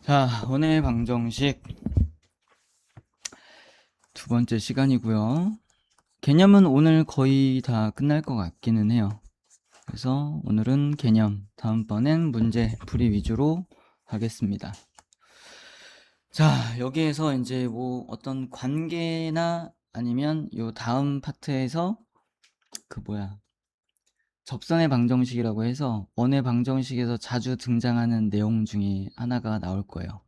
자, 오늘 방정식 두 번째 시간이고요. 개념은 오늘 거의 다 끝날 것 같기는 해요. 그래서 오늘은 개념, 다음번엔 문제, 풀이 위주로 하겠습니다. 자, 여기에서 이제 뭐 어떤 관계나 아니면 요 다음 파트에서 접선의 방정식이라고 해서 원의 방정식에서 자주 등장하는 내용 중에 하나가 나올 거예요.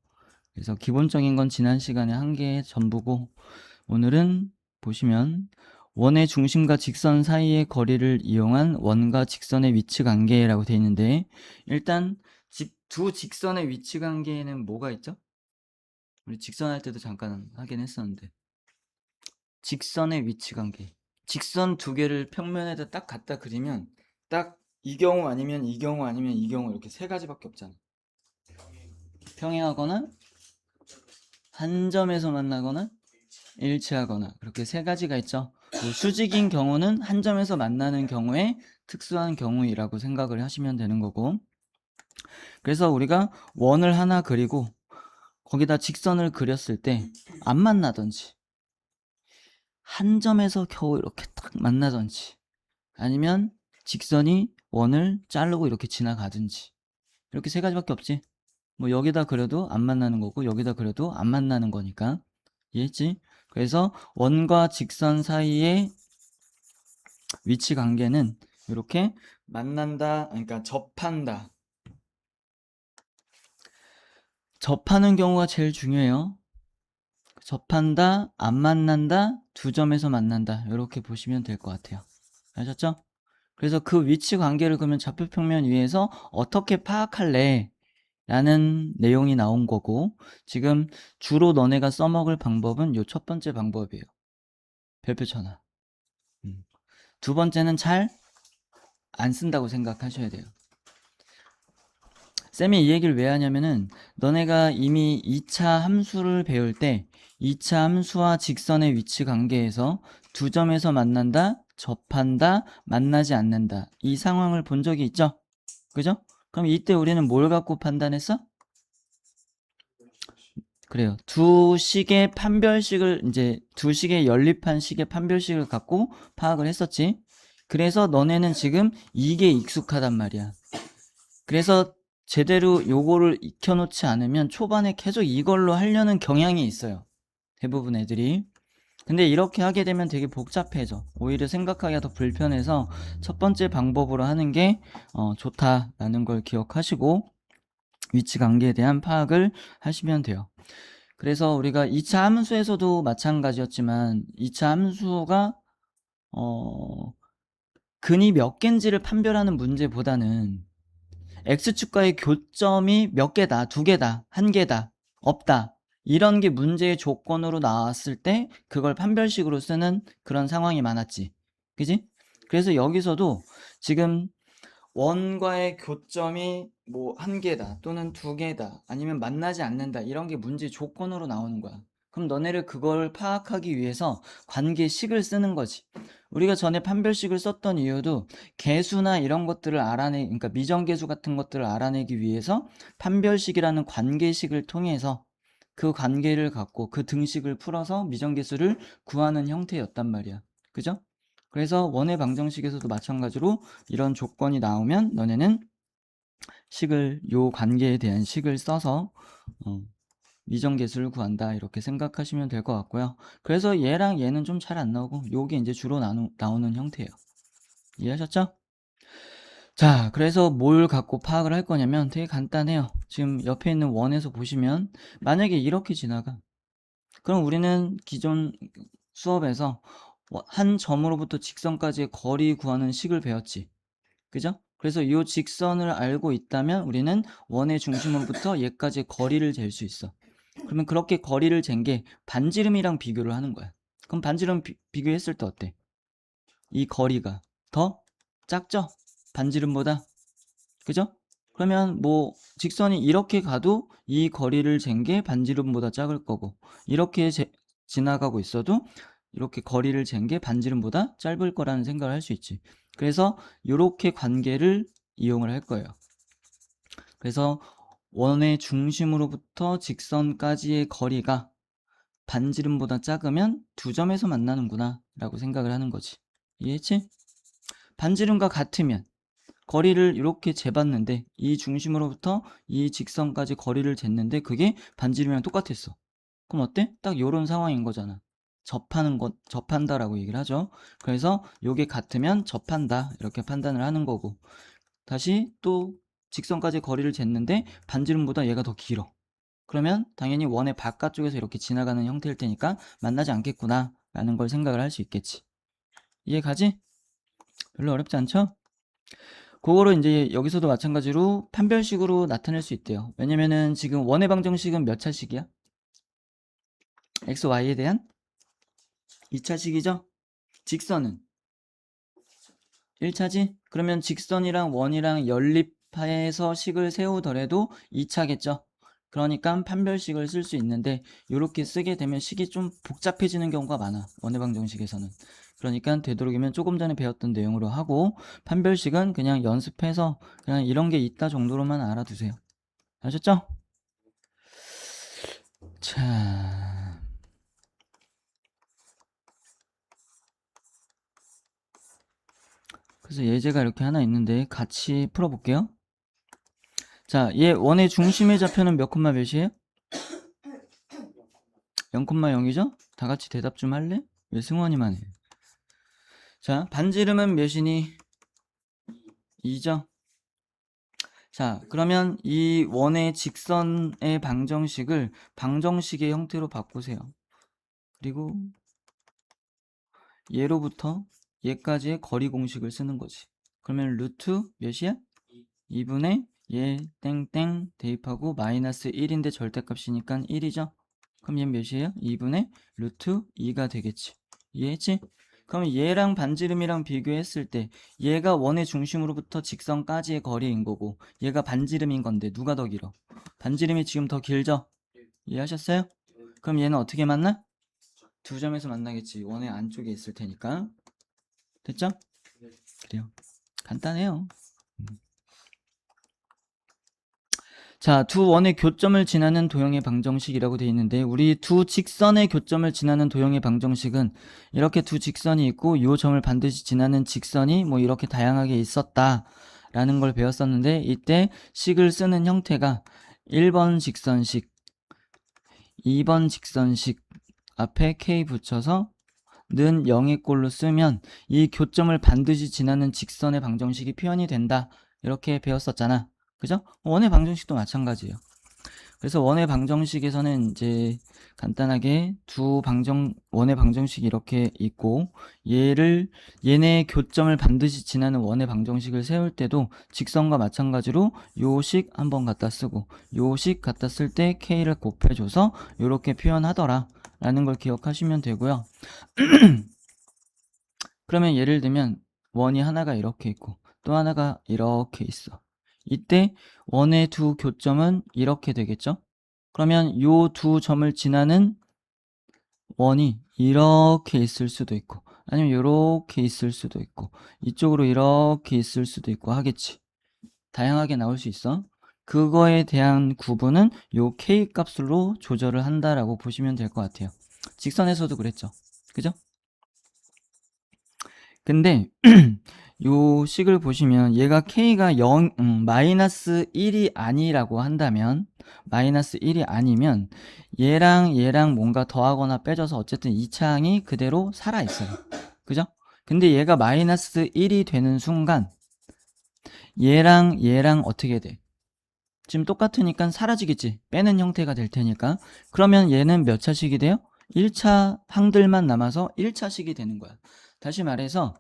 그래서 기본적인 건 지난 시간에 한 게 전부고, 오늘은 보시면 원의 중심과 직선 사이의 거리를 이용한 원과 직선의 위치 관계라고 되어 있는데, 일단 두 직선의 위치 관계에는 뭐가 있죠? 우리 직선 할 때도 잠깐 하긴 했었는데, 직선의 위치 관계. 직선 두 개를 평면에다 딱 갖다 그리면 딱 이 경우 아니면 이 경우 아니면 이 경우 이렇게 세 가지밖에 없잖아. 평행하거나 한 점에서 만나거나 일치하거나, 그렇게 세 가지가 있죠. 수직인 경우는 한 점에서 만나는 경우에 특수한 경우이라고 생각을 하시면 되는 거고, 그래서 우리가 원을 하나 그리고 거기다 직선을 그렸을 때 안 만나든지, 한 점에서 겨우 이렇게 딱 만나든지, 아니면 직선이 원을 자르고 이렇게 지나가든지, 이렇게 세 가지밖에 없지. 뭐 여기다 그려도 안 만나는 거고 여기다 그려도 안 만나는 거니까. 이해했지? 그래서 원과 직선 사이의 위치 관계는 이렇게 만난다, 그러니까 접한다. 접하는 경우가 제일 중요해요. 접한다, 안 만난다, 두 점에서 만난다. 이렇게 보시면 될 것 같아요. 아셨죠? 그래서 그 위치 관계를 그러면 좌표평면 위에서 어떻게 파악할래? 라는 내용이 나온 거고, 지금 주로 너네가 써먹을 방법은 요 첫 번째 방법이에요. 별표 쳐놔. 두 번째는 잘 안 쓴다고 생각하셔야 돼요. 쌤이 이 얘기를 왜 하냐면은, 너네가 이미 2차 함수를 배울 때 2차 함수와 직선의 위치 관계에서 두 점에서 만난다, 접한다, 만나지 않는다, 이 상황을 본 적이 있죠? 그죠? 그럼 이때 우리는 뭘 갖고 판단했어? 그래요. 두 식의 판별식을, 이제 두 식의 연립한 식의 판별식을 갖고 파악을 했었지. 그래서 너네는 지금 이게 익숙하단 말이야. 그래서 제대로 요거를 익혀놓지 않으면 초반에 계속 이걸로 하려는 경향이 있어요. 대부분 애들이. 근데 이렇게 하게 되면 되게 복잡해져. 오히려 생각하기가 더 불편해서 첫 번째 방법으로 하는 게 좋다라는 걸 기억하시고 위치 관계에 대한 파악을 하시면 돼요. 그래서 우리가 2차 함수에서도 마찬가지였지만 2차 함수가 근이 몇 개인지를 판별하는 문제보다는 X축과의 교점이 몇 개다, 두 개다, 한 개다, 없다, 이런 게 문제의 조건으로 나왔을 때 그걸 판별식으로 쓰는 그런 상황이 많았지. 그지? 그래서 여기서도 지금 원과의 교점이 뭐 한 개다 또는 두 개다 아니면 만나지 않는다, 이런 게 문제 조건으로 나오는 거야. 그럼 너네를 그걸 파악하기 위해서 관계식을 쓰는 거지. 우리가 전에 판별식을 썼던 이유도 개수나 이런 것들을 그러니까 미정계수 같은 것들을 알아내기 위해서 판별식이라는 관계식을 통해서 그 관계를 갖고 그 등식을 풀어서 미정계수를 구하는 형태였단 말이야. 그죠? 그래서 원의 방정식에서도 마찬가지로 이런 조건이 나오면 너네는 요 관계에 대한 식을 써서 미정계수를 구한다, 이렇게 생각하시면 될 것 같고요. 그래서 얘랑 얘는 좀 잘 안 나오고 요게 이제 주로 나오는 형태예요. 이해하셨죠? 자, 그래서 뭘 갖고 파악을 할 거냐면 되게 간단해요. 지금 옆에 있는 원에서 보시면 만약에 이렇게 지나가, 그럼 우리는 기존 수업에서 한 점으로부터 직선까지의 거리 구하는 식을 배웠지. 그죠? 그래서 이 직선을 알고 있다면 우리는 원의 중심으로부터 얘까지 거리를 잴 수 있어. 그러면 그렇게 거리를 잰 게 반지름이랑 비교를 하는 거야. 그럼 반지름 비교했을 때 어때? 이 거리가 더 작죠? 반지름보다. 그죠? 그러면 뭐 직선이 이렇게 가도 이 거리를 잰 게 반지름보다 작을 거고, 이렇게 지나가고 있어도 이렇게 거리를 잰 게 반지름보다 짧을 거라는 생각을 할 수 있지. 그래서 이렇게 관계를 이용을 할 거예요. 그래서 원의 중심으로부터 직선까지의 거리가 반지름보다 작으면 두 점에서 만나는구나 라고 생각을 하는 거지. 이해했지? 반지름과 같으면 거리를 이렇게 재봤는데 이 중심으로부터 이 직선까지 거리를 쟀는데 그게 반지름이랑 똑같았어. 그럼 어때? 딱 요런 상황인 거잖아. 접한다라고 얘기를 하죠. 그래서 요게 같으면 접한다 이렇게 판단을 하는 거고, 다시 또 직선까지 거리를 쟀는데 반지름보다 얘가 더 길어. 그러면 당연히 원의 바깥쪽에서 이렇게 지나가는 형태일 테니까 만나지 않겠구나 라는 걸 생각을 할 수 있겠지. 이해가지? 별로 어렵지 않죠? 그거를 이제 여기서도 마찬가지로 판별식으로 나타낼 수 있대요. 왜냐면은 지금 원의 방정식은 몇 차식이야? x, y에 대한 2차식이죠? 직선은 1차지? 그러면 직선이랑 원이랑 연립해서 식을 세우더라도 2차겠죠? 그러니까 판별식을 쓸 수 있는데 이렇게 쓰게 되면 식이 좀 복잡해지는 경우가 많아. 원의 방정식에서는. 그러니까 되도록이면 조금 전에 배웠던 내용으로 하고, 판별식은 그냥 연습해서 그냥 이런 게 있다 정도로만 알아두세요. 아셨죠? 자, 그래서 예제가 이렇게 하나 있는데 같이 풀어볼게요. 자, 얘 원의 중심의 좌표는 몇 콤마 몇이에요? 0,0이죠? 다 같이 대답 좀 할래? 왜 승원이만 해? 자, 반지름은 몇이니? 2죠? 자, 그러면 이 원의 직선의 방정식을 방정식의 형태로 바꾸세요. 그리고 얘로부터 얘까지의 거리 공식을 쓰는 거지. 그러면 루트 몇이야? 2분의 얘 땡땡 대입하고 마이너스 1인데 절대값이니까 1이죠? 그럼 얘 몇이에요? 2분의 루트 2가 되겠지. 이해했지? 그럼 얘랑 반지름이랑 비교했을 때 얘가 원의 중심으로부터 직선까지의 거리인 거고 얘가 반지름인 건데 누가 더 길어? 반지름이 지금 더 길죠? 이해하셨어요? 그럼 얘는 어떻게 만나? 두 점에서 만나겠지. 원의 안쪽에 있을 테니까. 됐죠? 그래요. 간단해요. 자, 두 원의 교점을 지나는 도형의 방정식이라고 되어 있는데, 우리 두 직선의 교점을 지나는 도형의 방정식은 이렇게 두 직선이 있고 이 점을 반드시 지나는 직선이 뭐 이렇게 다양하게 있었다 라는 걸 배웠었는데, 이때 식을 쓰는 형태가 1번 직선식, 2번 직선식 앞에 k 붙여서 는 0의 꼴로 쓰면 이 교점을 반드시 지나는 직선의 방정식이 표현이 된다 이렇게 배웠었잖아. 그죠? 원의 방정식도 마찬가지예요. 그래서 원의 방정식에서는 이제 간단하게 원의 방정식이 이렇게 있고, 얘네 교점을 반드시 지나는 원의 방정식을 세울 때도 직선과 마찬가지로 요 식 한번 갖다 쓰고 요 식 갖다 쓸 때 k를 곱해줘서 이렇게 표현하더라 라는 걸 기억하시면 되고요. 그러면 예를 들면 원이 하나가 이렇게 있고 또 하나가 이렇게 있어. 이때 원의 두 교점은 이렇게 되겠죠? 그러면 요 두 점을 지나는 원이 이렇게 있을 수도 있고 아니면 이렇게 있을 수도 있고 이쪽으로 이렇게 있을 수도 있고 하겠지. 다양하게 나올 수 있어. 그거에 대한 구분은 요 k 값으로 조절을 한다라고 보시면 될 것 같아요. 직선에서도 그랬죠. 그죠? 근데 요 식을 보시면 얘가 k가 마이너스 1이 아니라고 한다면, 마이너스 1이 아니면 얘랑 얘랑 뭔가 더하거나 빼줘서 어쨌든 이 창이 그대로 살아있어요. 그죠? 근데 얘가 마이너스 1이 되는 순간 얘랑 얘랑 어떻게 돼? 지금 똑같으니까 사라지겠지. 빼는 형태가 될 테니까. 그러면 얘는 몇 차식이 돼요? 1차 항들만 남아서 1차식이 되는 거야. 다시 말해서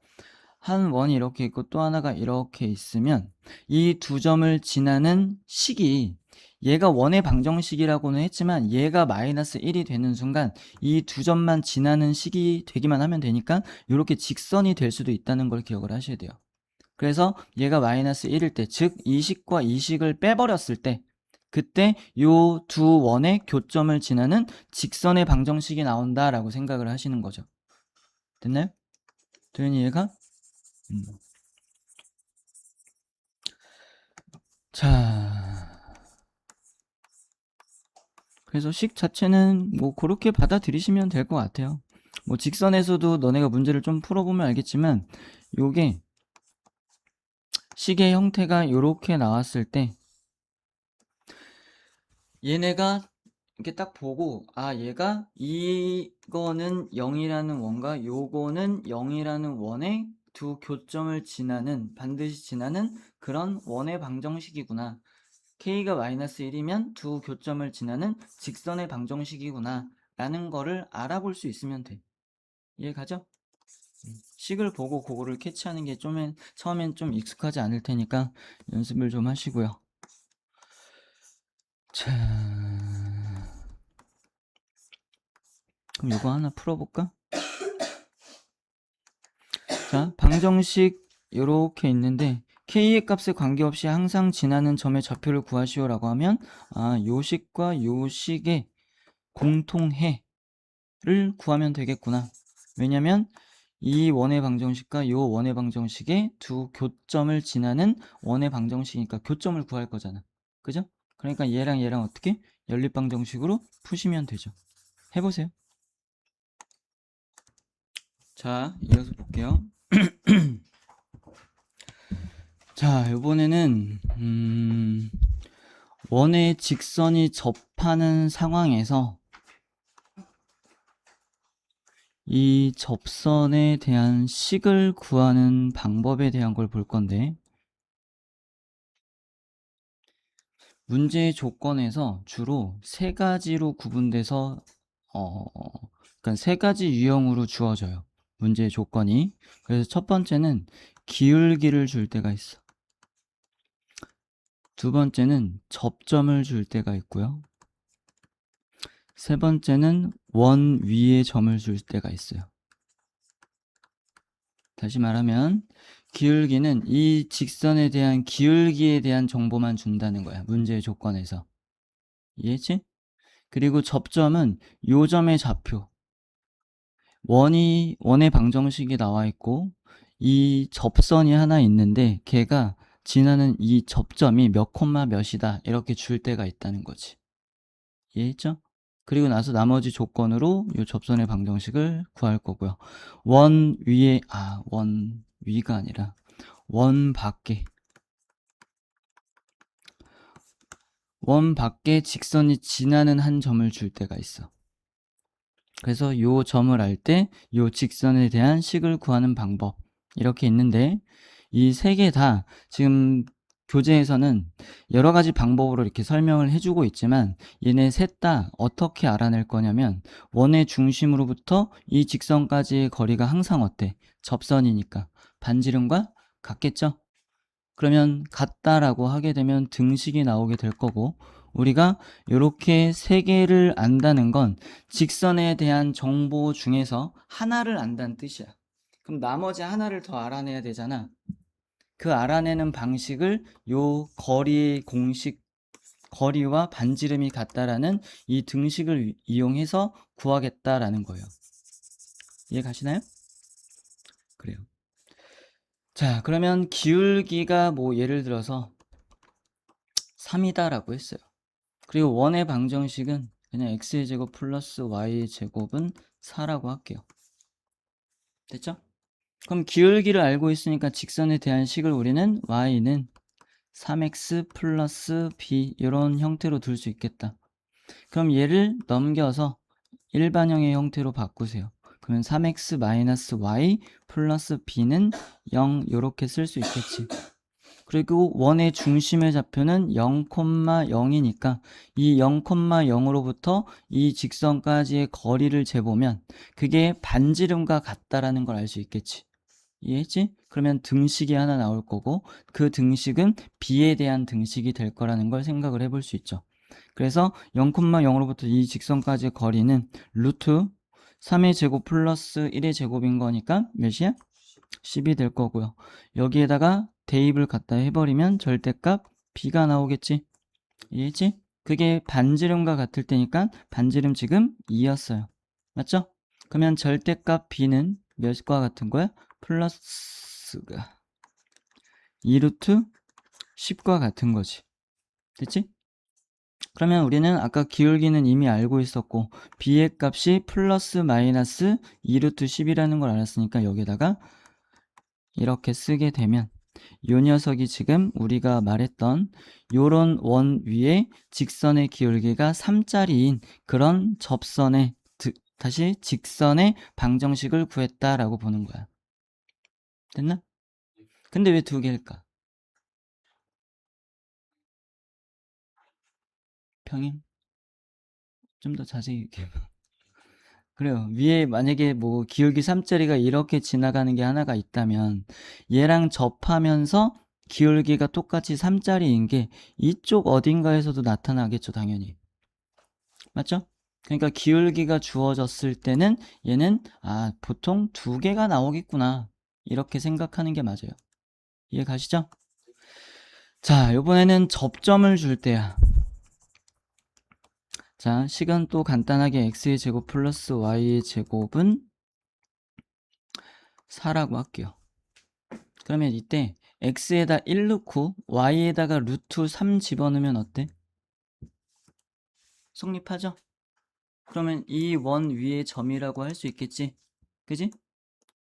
한 원이 이렇게 있고 또 하나가 이렇게 있으면 이 두 점을 지나는 식이, 얘가 원의 방정식이라고는 했지만 얘가 마이너스 1이 되는 순간 이 두 점만 지나는 식이 되기만 하면 되니까 이렇게 직선이 될 수도 있다는 걸 기억을 하셔야 돼요. 그래서 얘가 마이너스 1일 때, 즉 이 식과 이 식을 빼버렸을 때 그때 요 두 원의 교점을 지나는 직선의 방정식이 나온다라고 생각을 하시는 거죠. 됐나요? 도현이 이해가? 자, 그래서 식 자체는 뭐 그렇게 받아들이시면 될 것 같아요. 뭐 직선에서도 너네가 문제를 좀 풀어보면 알겠지만 요게 식의 형태가 요렇게 나왔을 때 얘네가 이렇게 딱 보고 아 얘가 이거는 0이라는 원과 요거는 0이라는 원의 두 교점을 지나는 반드시 지나는 그런 원의 방정식이구나. k가 마이너스 1이면 두 교점을 지나는 직선의 방정식이구나 라는 거를 알아볼 수 있으면 돼. 이해가죠? 식을 보고 그거를 캐치하는 게 처음엔 좀 익숙하지 않을 테니까 연습을 좀 하시고요. 자, 그럼 이거 하나 풀어볼까? 자, 방정식 이렇게 있는데 k의 값에 관계없이 항상 지나는 점의 좌표를 구하시오라고 하면 요 식과 요 식의 공통해를 구하면 되겠구나. 왜냐면 이 원의 방정식과 요 원의 방정식의 두 교점을 지나는 원의 방정식이니까 교점을 구할 거잖아. 그죠? 그러니까 얘랑 얘랑 어떻게? 연립방정식으로 푸시면 되죠. 해보세요. 자, 이어서 볼게요. 자, 이번에는 원의 직선이 접하는 상황에서 이 접선에 대한 식을 구하는 방법에 대한 걸 볼 건데 문제의 조건에서 주로 세 가지로 구분돼서 그러니까 세 가지 유형으로 주어져요. 문제의 조건이. 그래서 첫 번째는 기울기를 줄 때가 있어. 두 번째는 접점을 줄 때가 있고요. 세 번째는 원 위에 점을 줄 때가 있어요. 다시 말하면 기울기는 이 직선에 대한 기울기에 대한 정보만 준다는 거야. 문제의 조건에서. 이해했지? 그리고 접점은 요 점의 좌표. 원의 방정식이 나와 있고 이 접선이 하나 있는데 걔가 지나는 이 접점이 몇 콤마 몇이다 이렇게 줄 때가 있다는 거지. 이해했죠? 그리고 나서 나머지 조건으로 이 접선의 방정식을 구할 거고요. 원 위에 원 위가 아니라 원 밖에 직선이 지나는 한 점을 줄 때가 있어. 그래서 요 점을 알 때 요 직선에 대한 식을 구하는 방법 이렇게 있는데 이 세 개 다 지금 교재에서는 여러 가지 방법으로 이렇게 설명을 해주고 있지만 얘네 셋 다 어떻게 알아낼 거냐면 원의 중심으로부터 이 직선까지의 거리가 항상 어때? 접선이니까 반지름과 같겠죠? 그러면 같다라고 하게 되면 등식이 나오게 될 거고 우리가 이렇게 세 개를 안다는 건 직선에 대한 정보 중에서 하나를 안다는 뜻이야. 그럼 나머지 하나를 더 알아내야 되잖아. 그 알아내는 방식을 요 거리의 공식, 거리와 반지름이 같다라는 이 등식을 이용해서 구하겠다라는 거예요. 이해 가시나요? 그래요. 자, 그러면 기울기가 뭐 예를 들어서 3이다 라고 했어요. 그리고 원의 방정식은 그냥 x의 제곱 플러스 y의 제곱은 4라고 할게요. 됐죠? 그럼 기울기를 알고 있으니까 직선에 대한 식을 우리는 y는 3x 플러스 b 이런 형태로 둘 수 있겠다. 그럼 얘를 넘겨서 일반형의 형태로 바꾸세요. 그러면 3x 마이너스 y 플러스 b는 0 이렇게 쓸 수 있겠지. 그리고 원의 중심의 좌표는 0,0이니까 이 0,0으로부터 이 직선까지의 거리를 재보면 그게 반지름과 같다라는 걸 알 수 있겠지. 이해했지? 그러면 등식이 하나 나올 거고 그 등식은 b에 대한 등식이 될 거라는 걸 생각을 해볼 수 있죠. 그래서 0,0으로부터 이 직선까지의 거리는 루트 3의 제곱 플러스 1의 제곱인 거니까 몇이야? 10이 될 거고요. 여기에다가 대입을 갖다 해버리면 절대값 b가 나오겠지. 이해했지? 그게 반지름과 같을 때니까 반지름 지금 2였어요. 맞죠? 그러면 절대값 b는 몇과 같은 거야? 플러스가 2루트 10과 같은 거지. 됐지? 그러면 우리는 아까 기울기는 이미 알고 있었고 b의 값이 플러스 마이너스 2루트 10이라는 걸 알았으니까 여기다가 이렇게 쓰게 되면 요 녀석이 지금 우리가 말했던 요런 원 위에 직선의 기울기가 3짜리인 그런 접선의 다시 직선의 방정식을 구했다라고 보는 거야. 됐나? 근데 왜 두 개일까? 평행? 좀 더 자세히 얘기해. 그래요. 위에 만약에 뭐 기울기 3짜리가 이렇게 지나가는 게 하나가 있다면 얘랑 접하면서 기울기가 똑같이 3짜리인 게 이쪽 어딘가에서도 나타나겠죠, 당연히. 맞죠? 그러니까 기울기가 주어졌을 때는 얘는 보통 두 개가 나오겠구나. 이렇게 생각하는 게 맞아요. 이해 가시죠? 자, 이번에는 접점을 줄 때야. 자, 식은 또 간단하게 x의 제곱 플러스 y의 제곱은 4라고 할게요. 그러면 이때 x에다 1 넣고 y에다가 루트 3 집어넣으면 어때? 성립하죠? 그러면 이 원 위의 점이라고 할 수 있겠지? 그지?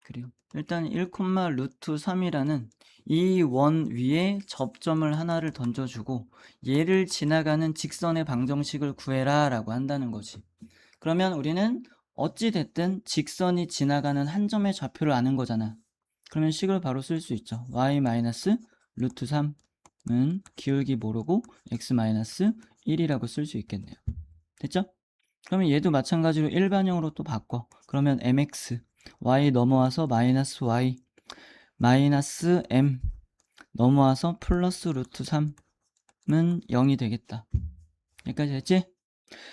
그래요. 일단 1, 루트 3이라는 이 원 위에 접점을 하나를 던져주고 얘를 지나가는 직선의 방정식을 구해라 라고 한다는 거지. 그러면 우리는 어찌 됐든 직선이 지나가는 한 점의 좌표를 아는 거잖아. 그러면 식을 바로 쓸 수 있죠. y 루트 3은 기울기 모르고 x 1이라고 쓸 수 있겠네요. 됐죠? 그러면 얘도 마찬가지로 일반형으로 또 바꿔. 그러면 mx y 넘어와서 마이너스 y 마이너스 m 넘어와서 플러스 루트 3은 0이 되겠다. 여기까지 됐지?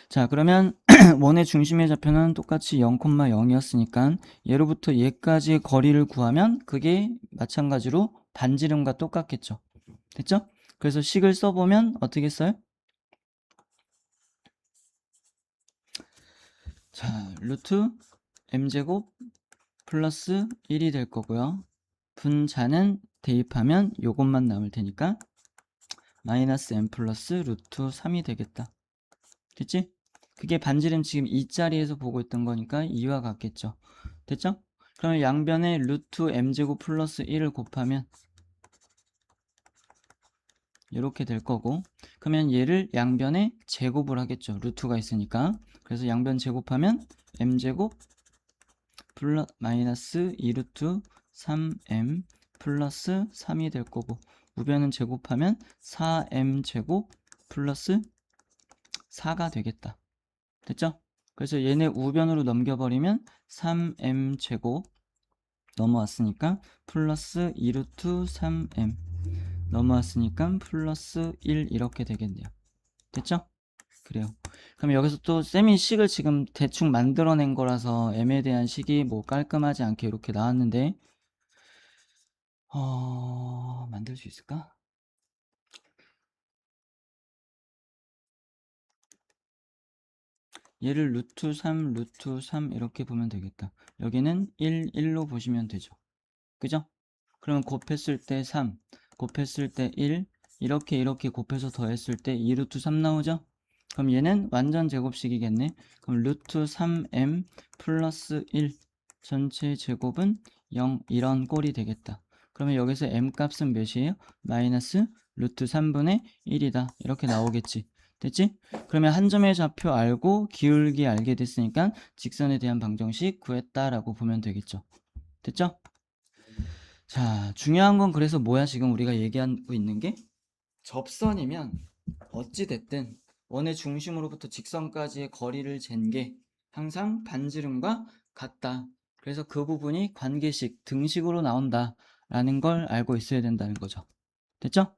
자, 그러면 원의 중심의 좌표는 똑같이 0,0이었으니까 얘로부터 얘까지의 거리를 구하면 그게 마찬가지로 반지름과 똑같겠죠. 됐죠? 그래서 식을 써보면 어떻게 써요? 자, 루트 m제곱 플러스 1이 될 거고요. 분자는 대입하면 요것만 남을 테니까 마이너스 m 플러스 루트 3이 되겠다. 됐지? 그게 반지름 지금 이 자리에서 보고 있던 거니까 2와 같겠죠. 됐죠? 그러면 양변에 루트 m제곱 플러스 1을 곱하면 이렇게 될 거고, 그러면 얘를 양변에 제곱을 하겠죠. 루트가 있으니까. 그래서 양변 제곱하면 m제곱 마이너스 2루트 3m 플러스 3이 될 거고, 우변은 제곱하면 4m제곱 플러스 4가 되겠다. 됐죠? 그래서 얘네 우변으로 넘겨버리면 3m제곱 넘어왔으니까 플러스 2루트 3m 넘어왔으니까 플러스 1 이렇게 되겠네요. 됐죠? 그래요. 그럼 여기서 또 쌤이 식을 지금 대충 만들어낸 거라서 m에 대한 식이 뭐 깔끔하지 않게 이렇게 나왔는데 만들 수 있을까? 얘를 루트 3 이렇게 보면 되겠다. 여기는 1, 1로 보시면 되죠. 그죠? 그러면 곱했을 때 3, 곱했을 때 1, 이렇게 곱해서 더했을 때 2루트 3 나오죠? 그럼 얘는 완전 제곱식이겠네. 그럼 루트 3m 플러스 1 전체 제곱은 0 이런 꼴이 되겠다. 그러면 여기서 m 값은 몇이에요? 마이너스 루트 3분의 1이다. 이렇게 나오겠지. 됐지? 그러면 한 점의 좌표 알고 기울기 알게 됐으니까 직선에 대한 방정식 구했다라고 보면 되겠죠. 됐죠? 자, 중요한 건 그래서 뭐야? 지금 우리가 얘기하고 있는 게 접선이면 어찌 됐든 원의 중심으로부터 직선까지의 거리를 잰 게 항상 반지름과 같다. 그래서 그 부분이 관계식, 등식으로 나온다 라는 걸 알고 있어야 된다는 거죠. 됐죠?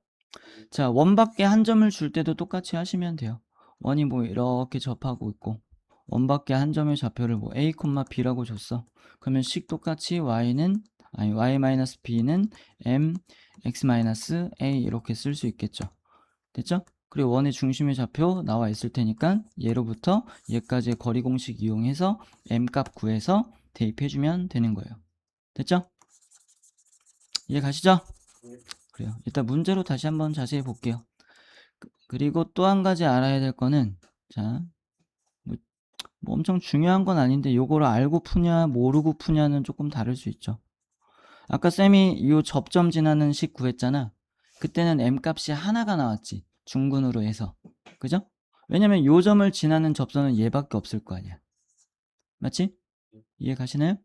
자, 원 밖에 한 점을 줄 때도 똑같이 하시면 돼요. 원이 뭐 이렇게 접하고 있고 원 밖에 한 점의 좌표를 뭐 a, b라고 줬어. 그러면 식 똑같이 y-b는 m, x-a 이렇게 쓸 수 있겠죠. 됐죠? 그리고 원의 중심의 좌표 나와 있을 테니까 얘로부터 얘까지의 거리 공식 이용해서 m 값 구해서 대입해주면 되는 거예요. 됐죠? 이해 가시죠? 그래요. 일단 문제로 다시 한번 자세히 볼게요. 그리고 또 한 가지 알아야 될 거는, 자, 뭐 엄청 중요한 건 아닌데 요거를 알고 푸냐 모르고 푸냐는 조금 다를 수 있죠. 아까 쌤이 요 접점 지나는 식 구했잖아. 그때는 m 값이 하나가 나왔지, 중근으로 해서. 그죠? 왜냐면 요 점을 지나는 접선은 얘밖에 없을 거 아니야. 맞지? 이해 가시나요?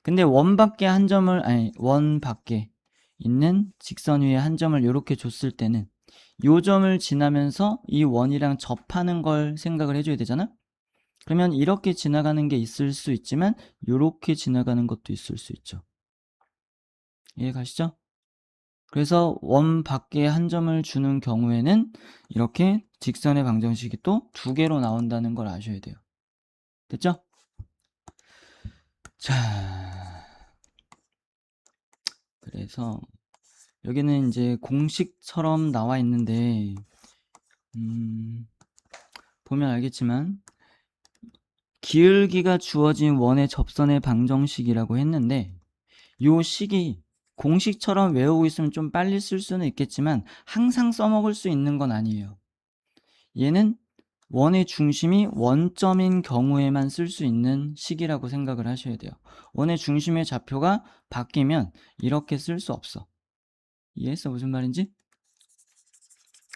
근데 원 밖에 한 점을, 아니 원 밖에 있는 직선 위에 한 점을 요렇게 줬을 때는 요 점을 지나면서 이 원이랑 접하는 걸 생각을 해줘야 되잖아. 그러면 이렇게 지나가는 게 있을 수 있지만 요렇게 지나가는 것도 있을 수 있죠. 이해 가시죠? 그래서 원 밖에 한 점을 주는 경우에는 이렇게 직선의 방정식이 또 두 개로 나온다는 걸 아셔야 돼요. 됐죠? 자, 그래서 여기는 이제 공식처럼 나와 있는데 보면 알겠지만 기울기가 주어진 원의 접선의 방정식이라고 했는데 요 식이 공식처럼 외우고 있으면 좀 빨리 쓸 수는 있겠지만 항상 써먹을 수 있는 건 아니에요. 얘는 원의 중심이 원점인 경우에만 쓸 수 있는 식이라고 생각을 하셔야 돼요. 원의 중심의 좌표가 바뀌면 이렇게 쓸 수 없어. 이해했어? 무슨 말인지?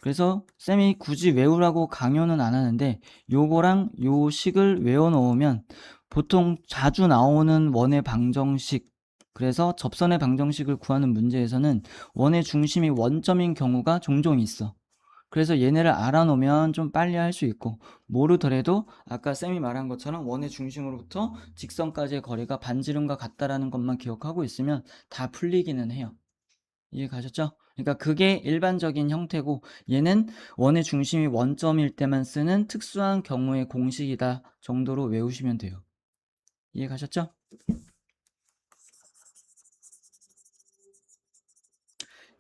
그래서 쌤이 굳이 외우라고 강요는 안 하는데 요거랑 요 식을 외워 놓으면 보통 자주 나오는 원의 방정식, 그래서 접선의 방정식을 구하는 문제에서는 원의 중심이 원점인 경우가 종종 있어. 그래서 얘네를 알아놓으면 좀 빨리 할 수 있고, 모르더라도 아까 쌤이 말한 것처럼 원의 중심으로부터 직선까지의 거리가 반지름과 같다라는 것만 기억하고 있으면 다 풀리기는 해요. 이해 가셨죠? 그러니까 그게 일반적인 형태고, 얘는 원의 중심이 원점일 때만 쓰는 특수한 경우의 공식이다 정도로 외우시면 돼요. 이해 가셨죠?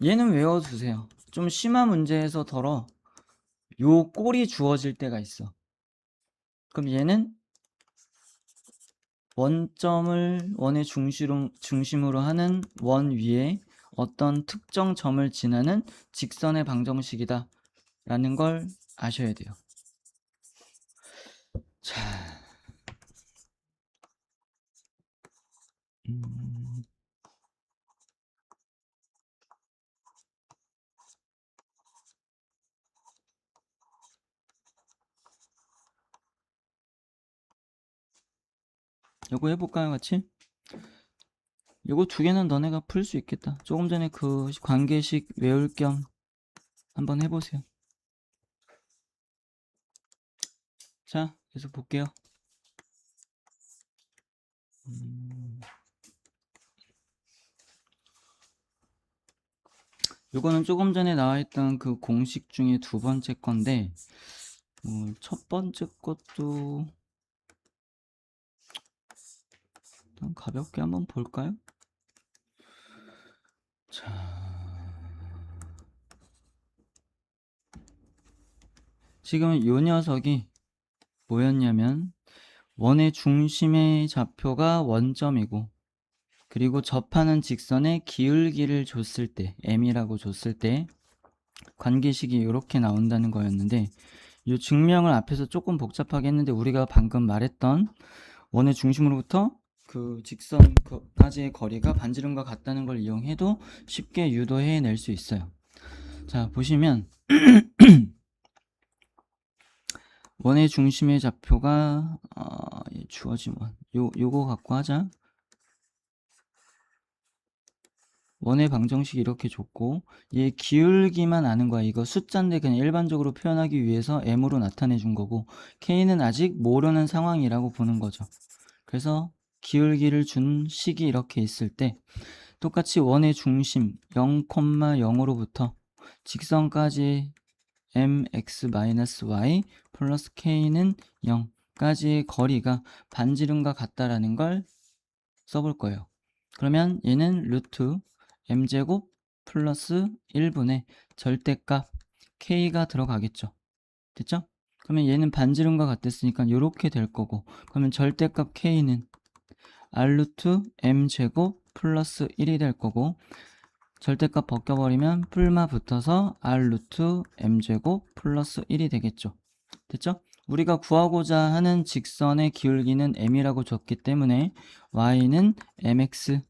얘는 외워두세요. 좀 심한 문제에서 덜어 요 꼴이 주어질 때가 있어. 그럼 얘는 원점을 원의 중심으로 하는 원 위에 어떤 특정 점을 지나는 직선의 방정식이다 라는 걸 아셔야 돼요. 자, 요거 해볼까요, 같이? 요거 두 개는 너네가 풀 수 있겠다. 조금 전에 그 관계식 외울 겸 한번 해보세요. 자, 계속 볼게요. 요거는 조금 전에 나와있던 그 공식 중에 두 번째 건데, 첫 번째 것도 일단 가볍게 한번 볼까요? 자, 지금 요 녀석이 뭐였냐면 원의 중심의 좌표가 원점이고, 그리고 접하는 직선의 기울기를 줬을 때, m이라고 줬을 때 관계식이 이렇게 나온다는 거였는데, 이 증명을 앞에서 조금 복잡하게 했는데 우리가 방금 말했던 원의 중심으로부터 그 직선까지의 거리가 반지름과 같다는 걸 이용해도 쉽게 유도해낼 수 있어요. 자, 보시면 원의 중심의 좌표가 주어진 원, 요거 갖고 하자. 원의 방정식이 이렇게 줬고, 얘 기울기만 아는 거야. 이거 숫자인데 그냥 일반적으로 표현하기 위해서 m으로 나타내 준 거고, k는 아직 모르는 상황이라고 보는 거죠. 그래서 기울기를 준 식이 이렇게 있을 때 똑같이 원의 중심 0,0으로부터 직선까지 mx-y 플러스 k는 0까지의 거리가 반지름과 같다라는 걸 써볼 거예요. 그러면 얘는 루트 m제곱 플러스 1분의 절대값 k가 들어가겠죠. 됐죠? 그러면 얘는 반지름과 같았으니까 이렇게 될 거고, 그러면 절대값 k는 r루트 m제곱 플러스 1이 될 거고, 절대값 벗겨버리면 뿔마 붙어서 r 루트 m제곱 플러스 1이 되겠죠. 됐죠? 우리가 구하고자 하는 직선의 기울기는 m이라고 줬기 때문에 y는 mx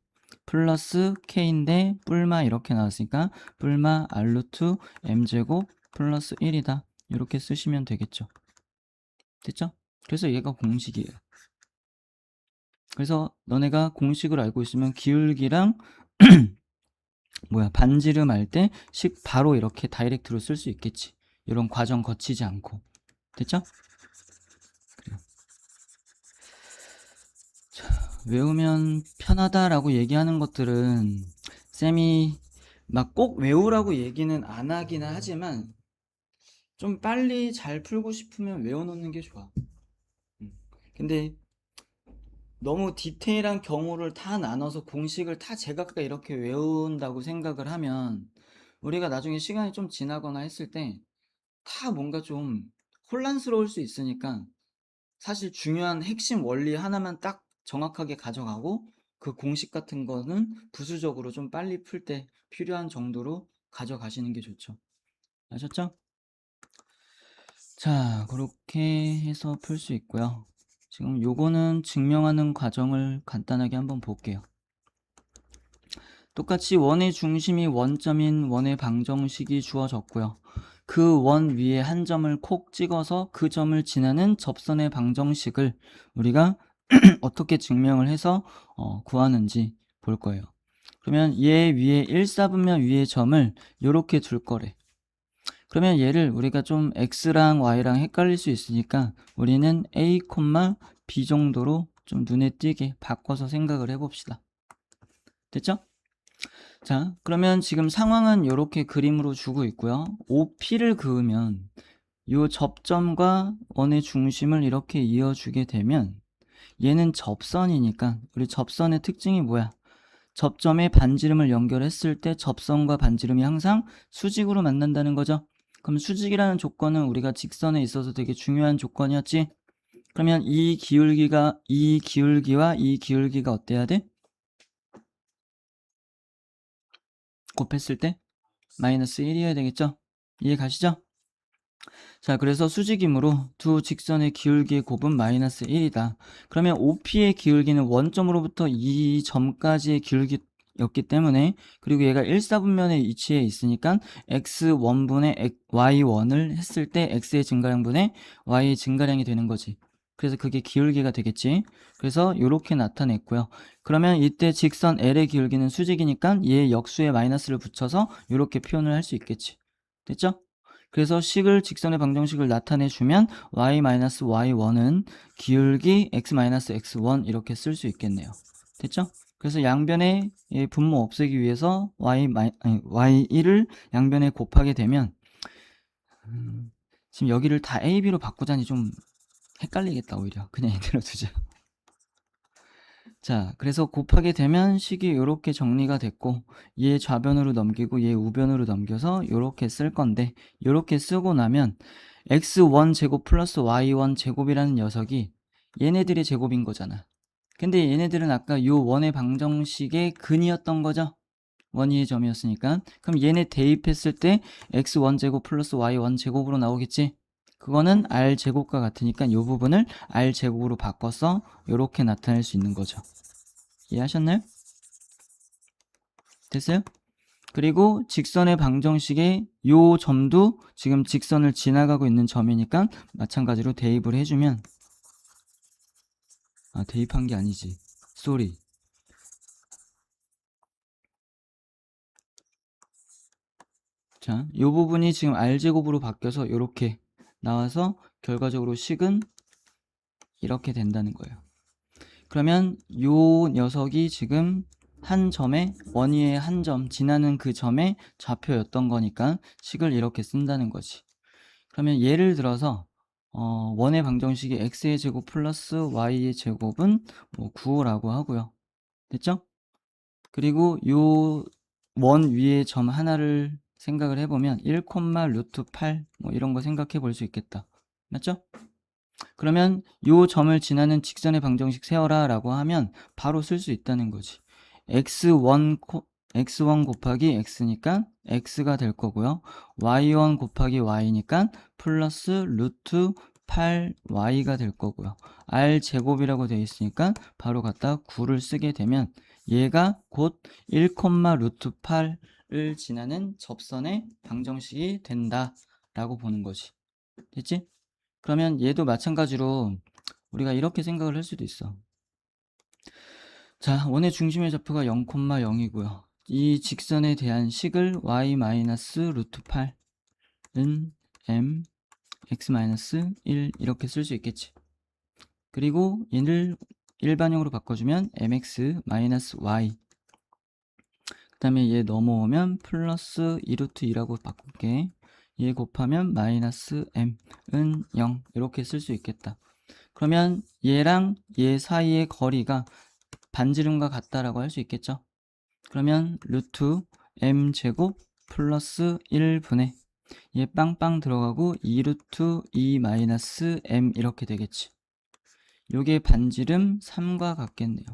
플러스 k인데 뿔마 이렇게 나왔으니까 뿔마 r 루트 m제곱 플러스 1이다. 이렇게 쓰시면 되겠죠. 됐죠? 그래서 얘가 공식이에요. 그래서 너네가 공식을 알고 있으면 기울기랑 반지름 알 때 식 바로 이렇게 다이렉트로 쓸 수 있겠지. 이런 과정 거치지 않고. 됐죠? 그래요. 자, 외우면 편하다라고 얘기하는 것들은 쌤이 막 꼭 외우라고 얘기는 안 하기는 하지만 좀 빨리 잘 풀고 싶으면 외워놓는 게 좋아. 근데 너무 디테일한 경우를 다 나눠서 공식을 다 제각각 이렇게 외운다고 생각을 하면 우리가 나중에 시간이 좀 지나거나 했을 때 다 뭔가 좀 혼란스러울 수 있으니까 사실 중요한 핵심 원리 하나만 딱 정확하게 가져가고 그 공식 같은 거는 부수적으로 좀 빨리 풀 때 필요한 정도로 가져가시는 게 좋죠. 아셨죠? 자, 그렇게 해서 풀 수 있고요. 지금 요거는 증명하는 과정을 간단하게 한번 볼게요. 똑같이 원의 중심이 원점인 원의 방정식이 주어졌고요. 그 원 위에 한 점을 콕 찍어서 그 점을 지나는 접선의 방정식을 우리가 어떻게 증명을 해서 구하는지 볼 거예요. 그러면 얘 위에 1사분면 위에 점을 이렇게 둘 거래. 그러면 얘를 우리가 좀 x랑 y랑 헷갈릴 수 있으니까 우리는 a, b 정도로 좀 눈에 띄게 바꿔서 생각을 해봅시다. 됐죠? 자, 그러면 지금 상황은 이렇게 그림으로 주고 있고요. OP를 그으면 이 접점과 원의 중심을 이렇게 이어주게 되면 얘는 접선이니까 우리 접선의 특징이 뭐야? 접점에 반지름을 연결했을 때 접선과 반지름이 항상 수직으로 만난다는 거죠. 그럼 수직이라는 조건은 우리가 직선에 있어서 되게 중요한 조건이었지? 그러면 이 기울기와 이 기울기가 어때야 돼? 곱했을 때 마이너스 1이어야 되겠죠? 이해 가시죠? 자, 그래서 수직이므로 두 직선의 기울기의 곱은 마이너스 1이다. 그러면 OP의 기울기는 원점으로부터 이 점까지의 기울기였기 때문에 그리고 얘가 1사분면에 위치해 있으니까 x1분의 y1을 했을 때 x의 증가량분의 y의 증가량이 되는 거지. 그래서 그게 기울기가 되겠지. 그래서 이렇게 나타냈고요. 그러면 이때 직선 L의 기울기는 수직이니까 얘 역수에 마이너스를 붙여서 이렇게 표현을 할 수 있겠지. 됐죠? 그래서 식을 직선의 방정식을 나타내주면 y-y1은 기울기 x-x1 이렇게 쓸 수 있겠네요. 됐죠? 그래서 양변에 분모 없애기 위해서 y1을 양변에 곱하게 되면 지금 여기를 다 a, b로 바꾸자니 좀 헷갈리겠다. 오히려 그냥 이대로 두자. 자, 그래서 곱하게 되면 식이 이렇게 정리가 됐고 얘 좌변으로 넘기고 얘 우변으로 넘겨서 이렇게 쓸 건데 이렇게 쓰고 나면 x1 제곱 플러스 y1 제곱이라는 녀석이 얘네들의 제곱인 거잖아. 근데 얘네들은 아까 요 원의 방정식의 근이었던 거죠. 원위의 점이었으니까. 그럼 얘네 대입했을 때 x1 제곱 플러스 y1 제곱으로 나오겠지. 그거는 r 제곱과 같으니까 이 부분을 r 제곱으로 바꿔서 이렇게 나타낼 수 있는 거죠. 이해하셨나요? 됐어요? 그리고 직선의 방정식에 요 점도 지금 직선을 지나가고 있는 점이니까 마찬가지로 대입을 해주면 대입한 게 아니지. 쏘리. 자, 요 부분이 지금 r제곱으로 바뀌어서 이렇게 나와서 결과적으로 식은 이렇게 된다는 거예요. 그러면 요 녀석이 지금 한 점에 원위의 한 점 지나는 그 점의 좌표였던 거니까 식을 이렇게 쓴다는 거지. 그러면 예를 들어서 원의 방정식이 x의 제곱 플러스 y의 제곱은 뭐 9라고 하고요. 됐죠? 그리고 요 원 위에 점 하나를 생각을 해보면 1, 루트 8 뭐 이런 거 생각해 볼 수 있겠다. 맞죠? 그러면 요 점을 지나는 직선의 방정식 세워라 라고 하면 바로 쓸 수 있다는 거지. x1 x1 곱하기 x니까 x가 될 거고요. y1 곱하기 y니까 플러스 루트 8y가 될 거고요. r 제곱이라고 되어 있으니까 바로 갖다 9를 쓰게 되면 얘가 곧 1, 루트 8을 지나는 접선의 방정식이 된다 라고 보는 거지. 됐지? 그러면 얘도 마찬가지로 우리가 이렇게 생각을 할 수도 있어. 자, 원의 중심의 좌표가 0,0이고요. 이 직선에 대한 식을 y-루트 8은 m x-1 이렇게 쓸 수 있겠지. 그리고 얘를 일반형으로 바꿔주면 mx-y 그 다음에 얘 넘어오면 플러스 2루트 2라고 바꿀게. 얘 곱하면 마이너스 m은 0 이렇게 쓸 수 있겠다. 그러면 얘랑 얘 사이의 거리가 반지름과 같다라고 할 수 있겠죠. 그러면 루트 m제곱 플러스 1분의 얘 빵빵 들어가고 2루트 2 마이너스 m 이렇게 되겠지. 요게 반지름 3과 같겠네요.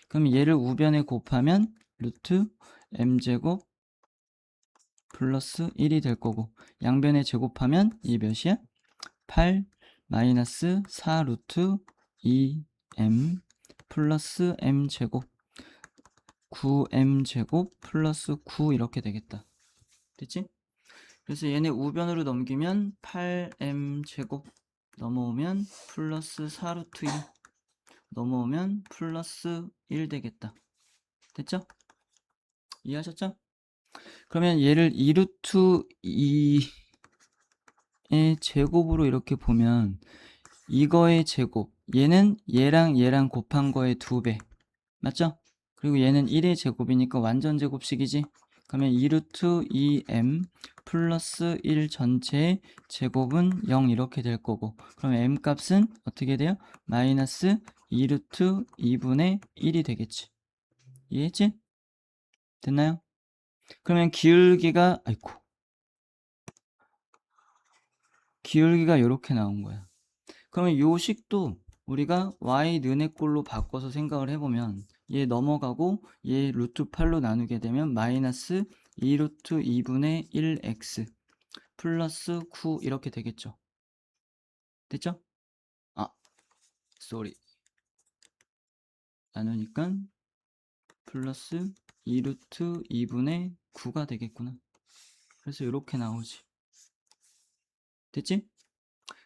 그럼 얘를 우변에 곱하면 루트 m제곱 플러스 1이 될 거고 양변에 제곱하면 이 몇이야? 8 마이너스 4 루트 2m 플러스 m제곱 9m제곱 플러스 9 이렇게 되겠다. 됐지? 그래서 얘네 우변으로 넘기면 8m제곱 넘어오면 플러스 4루트 2 넘어오면 플러스 1 되겠다. 됐죠? 이해하셨죠? 그러면 얘를 2루트 2의 제곱으로 이렇게 보면 이거의 제곱 얘는 얘랑 곱한 거의 2배 맞죠? 그리고 얘는 1의 제곱이니까 완전 제곱식이지. 그러면 2루트 2m 플러스 1 전체의 제곱은 0 이렇게 될 거고 그럼 m 값은 어떻게 돼요? 마이너스 2루트 2분의 1이 되겠지. 이해했지? 됐나요? 그러면 기울기가 이렇게 나온 거야. 그러면 요 식도 우리가 y 는의 꼴로 바꿔서 생각을 해보면 얘 넘어가고 얘 루트 8로 나누게 되면 마이너스 2 루트 2분의 1x 플러스 9 이렇게 되겠죠. 됐죠? 쏘리 나누니까 플러스 2 루트 2분의 9가 되겠구나. 그래서 이렇게 나오지. 됐지?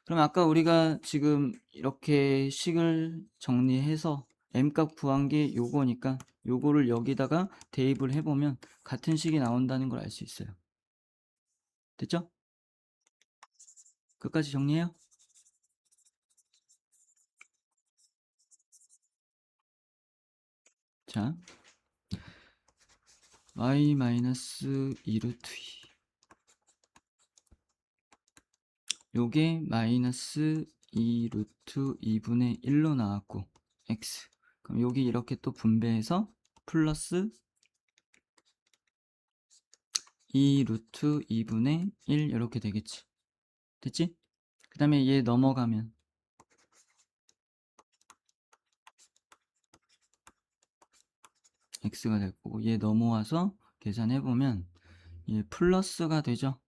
그럼 아까 우리가 지금 이렇게 식을 정리해서 m값 구한 게 요거니까 요거를 여기다가 대입을 해보면 같은 식이 나온다는 걸 알 수 있어요. 됐죠? 끝까지 정리해요. 자, y-2루트 2 요게 마이너스 2루트 2분의 1로 나왔고 x 그럼 여기 이렇게 또 분배해서 플러스 2루트 2분의 1 이렇게 되겠지. 됐지? 그 다음에 얘 넘어가면 x가 될 거고 얘 넘어와서 계산해보면 얘 플러스가 되죠.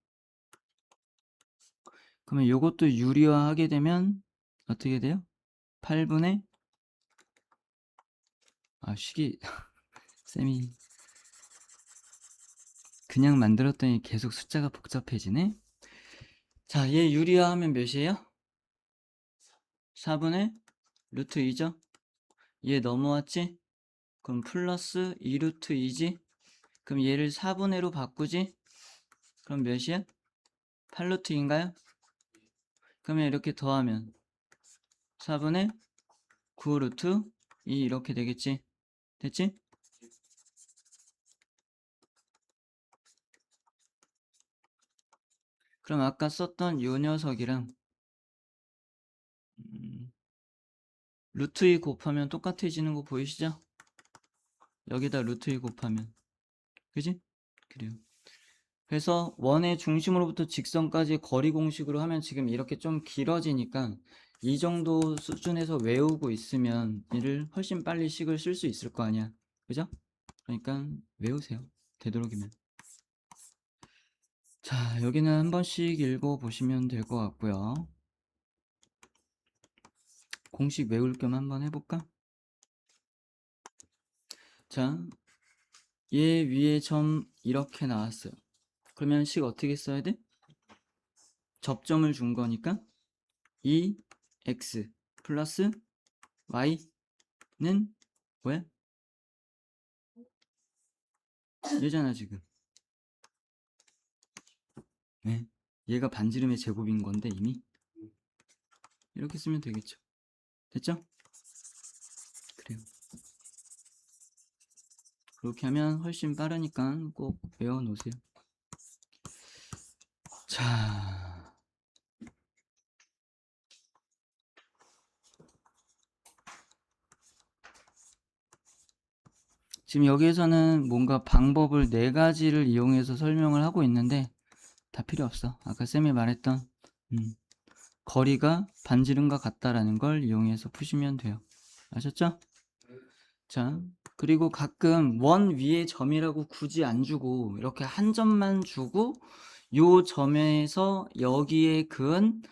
그러면 이것도 유리화하게 되면 어떻게 돼요? 8분의 식이 쌤이 그냥 만들었더니 계속 숫자가 복잡해지네. 자, 얘 유리화하면 몇이에요? 4분의 루트 2죠? 얘 넘어왔지? 그럼 플러스 2 루트 2지? 그럼 얘를 4분의로 바꾸지? 그럼 몇이야? 8 루트 2인가요? 그러면 이렇게 더하면 4분의 9 루트 2 이렇게 되겠지? 됐지? 그럼 아까 썼던 요 녀석이랑 루트 2 곱하면 똑같아지는 거 보이시죠? 여기다 루트 2 곱하면 그지? 그래요. 그래서 원의 중심으로부터 직선까지 거리 공식으로 하면 지금 이렇게 좀 길어지니까 이 정도 수준에서 외우고 있으면 얘를 훨씬 빨리 식을 쓸 수 있을 거 아니야. 그죠? 그러니까 외우세요. 되도록이면. 자, 여기는 한 번씩 읽어보시면 될 것 같고요. 공식 외울 겸 한번 해볼까? 자, 얘 위에 점 이렇게 나왔어요. 그러면 식 어떻게 써야 돼? 접점을 준 거니까 2x 플러스 y는 뭐야? 얘잖아 지금. 네. 얘가 반지름의 제곱인 건데 이미 이렇게 쓰면 되겠죠. 됐죠? 그래요. 그렇게 하면 훨씬 빠르니까 꼭 외워놓으세요. 자, 지금 여기에서는 뭔가 방법을 4가지를 이용해서 설명을 하고 있는데 다 필요 없어. 아까 쌤이 말했던 거리가 반지름과 같다라는 걸 이용해서 푸시면 돼요. 아셨죠? 자, 그리고 가끔 원 위에 점이라고 굳이 안 주고 이렇게 한 점만 주고 요 점에서 여기에 그은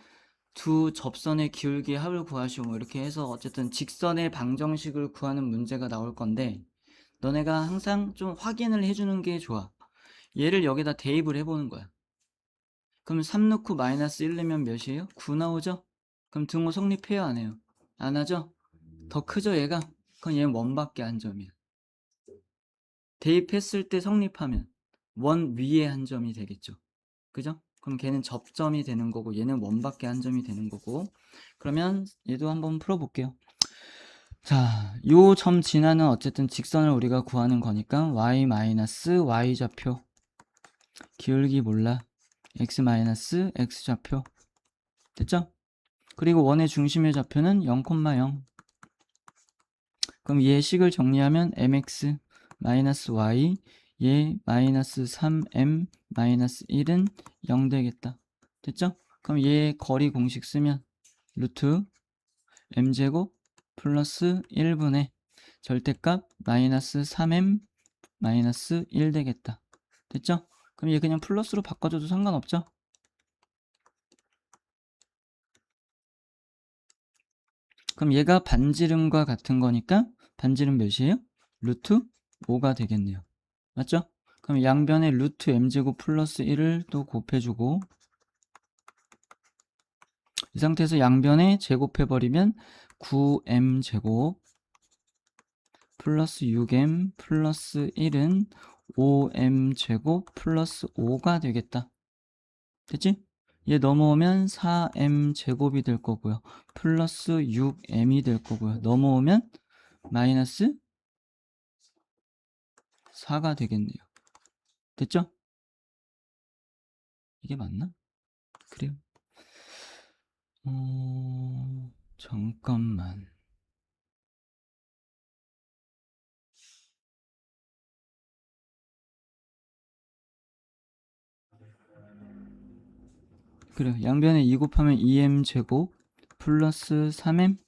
두 접선의 기울기의 합을 구하시오 뭐 이렇게 해서 어쨌든 직선의 방정식을 구하는 문제가 나올 건데 너네가 항상 좀 확인을 해주는 게 좋아. 얘를 여기다 대입을 해보는 거야. 그럼 3 넣고 마이너스 1 넣으면 몇이에요? 9 나오죠? 그럼 등호 성립해요 안 해요? 안 하죠? 더 크죠 얘가? 그럼 얘는 원밖에 한 점이야. 대입했을 때 성립하면 원 위에 한 점이 되겠죠. 그죠? 그럼 걔는 접점이 되는 거고 얘는 원밖에 한 점이 되는 거고. 그러면 얘도 한번 풀어볼게요. 자, 요 점 지나는 어쨌든 직선을 우리가 구하는 거니까 y 좌표 기울기 몰라 x 좌표 됐죠? 그리고 원의 중심의 좌표는 0,0 그럼 얘 식을 정리하면 mx y 얘 마이너스 3m 1은 0 되겠다. 됐죠? 그럼 얘 거리 공식 쓰면 루트 m제곱 플러스 1분의 절대값 마이너스 3m 마이너스 1 되겠다. 됐죠? 그럼 얘 그냥 플러스로 바꿔줘도 상관없죠? 그럼 얘가 반지름과 같은 거니까 반지름 몇이에요? 루트 5가 되겠네요. 맞죠? 그럼 양변에 루트 m제곱 플러스 1을 또 곱해주고 이 상태에서 양변에 제곱해버리면 9m제곱 플러스 6m 플러스 1은 5m제곱 플러스 5가 되겠다. 됐지? 얘 넘어오면 4m제곱이 될 거고요. 플러스 6m이 될 거고요. 넘어오면 마이너스 4가 되겠네요. 됐죠? 이게 맞나? 그래요. 잠깐만. 그래 양변에 2 곱하면 2m제곱 플러스 3m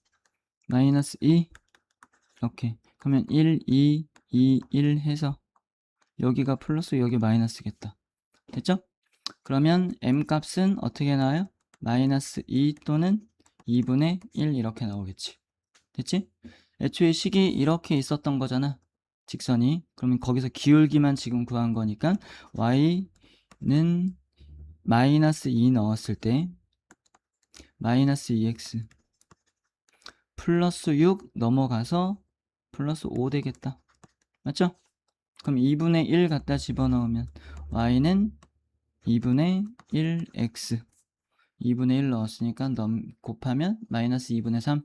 마이너스 2 이렇게 그러면 1, 2, 2, 1 해서 여기가 플러스 여기 마이너스겠다. 됐죠? 그러면 m 값은 어떻게 나와요? 마이너스 2 또는 2분의 1 이렇게 나오겠지. 됐지? 애초에 식이 이렇게 있었던 거잖아. 직선이. 그러면 거기서 기울기만 지금 구한 거니까 y는 마이너스 2 넣었을 때 마이너스 2x 플러스 6 넘어가서 플러스 5 되겠다. 맞죠? 그럼 2분의 1 갖다 집어넣으면 y는 2분의 1x 2분의 1 넣었으니까 곱하면 마이너스 2분의 3